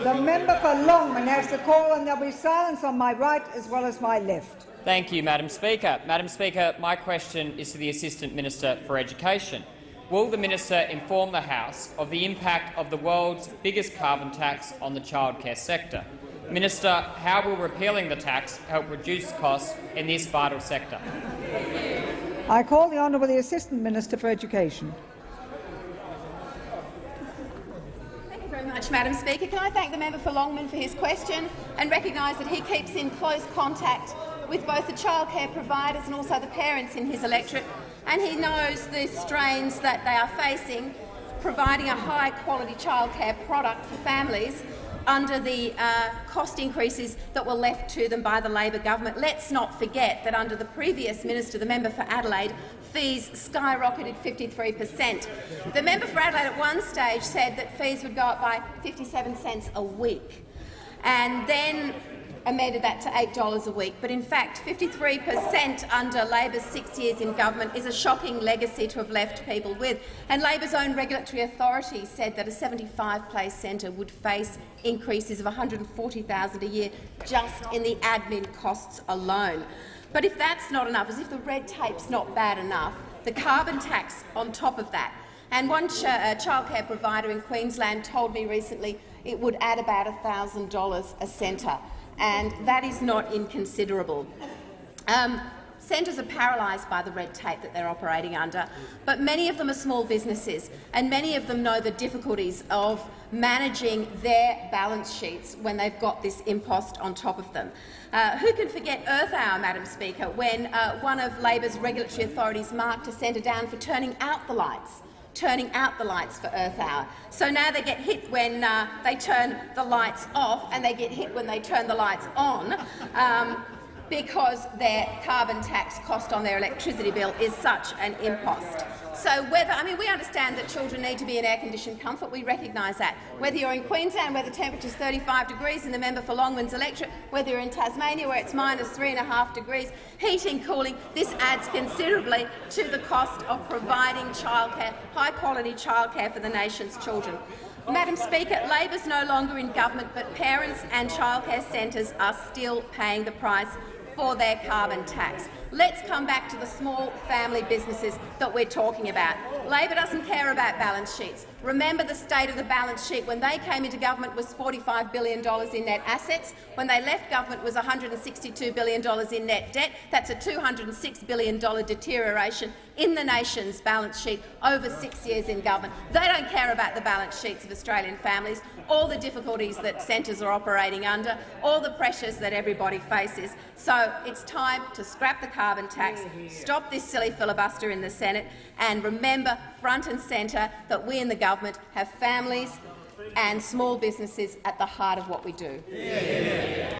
The member for Longman has the call, and there'll be silence on my right as well as my left. Thank you, Madam Speaker. Madam Speaker, my question is to the Assistant Minister for Education. Will the minister inform the House of the impact of the world's biggest carbon tax on the childcare sector? Minister, how will repealing the tax help reduce costs in this vital sector? I call the Honourable Assistant Minister for Education. Thank you very much, Madam Speaker. Can I thank the member for Longman for his question and recognise that he keeps in close contact with both the childcare providers and also the parents in his electorate, and he knows the strains that they are facing providing a high-quality childcare product for families under the cost increases that were left to them by the Labor government. Let's not forget that under the previous minister, the member for Adelaide, fees skyrocketed 53%. The member for Adelaide at one stage said that fees would go up by 57 cents a week, and then amended that to $8 a week. But in fact, 53% under Labor's 6 years in government is a shocking legacy to have left people with. And Labor's own regulatory authority said that a 75-place centre would face increases of $140,000 a year just in the admin costs alone. But if that's not enough, as if the red tape's not bad enough, the carbon tax on top of that. And one childcare provider in Queensland told me recently it would add about $1,000 a centre, and that is not inconsiderable. Centres are paralysed by the red tape that they're operating under, but many of them are small businesses, and many of them know the difficulties of managing their balance sheets when they've got this impost on top of them. Who can forget Earth Hour, Madam Speaker, when one of Labor's regulatory authorities marked a centre down for turning out the lights for Earth Hour. So now they get hit when they turn the lights off, and they get hit when they turn the lights on, because their carbon tax cost on their electricity bill is such an impost. So we understand that children need to be in air-conditioned comfort. We recognise that. Whether you're in Queensland, where the temperature is 35 degrees in the member for Longman's electorate, whether you're in Tasmania, where it's -3.5 degrees, heating, cooling, this adds considerably to the cost of providing childcare, high-quality childcare for the nation's children. Madam Speaker, Labor's no longer in government, but parents and childcare centres are still paying the price for their carbon tax. Let's come back to the small family businesses that we're talking about. Labor doesn't care about balance sheets. Remember the state of the balance sheet when they came into government was $45 billion in net assets. When they left government was $162 billion in net debt. That's a $206 billion deterioration in the nation's balance sheet over 6 years in government. They don't care about the balance sheets of Australian families, all the difficulties that centres are operating under, all the pressures that everybody faces. So it's time to scrap the carbon tax, stop this silly filibuster in the Senate, and remember front and centre that we in the government have families and small businesses at the heart of what we do.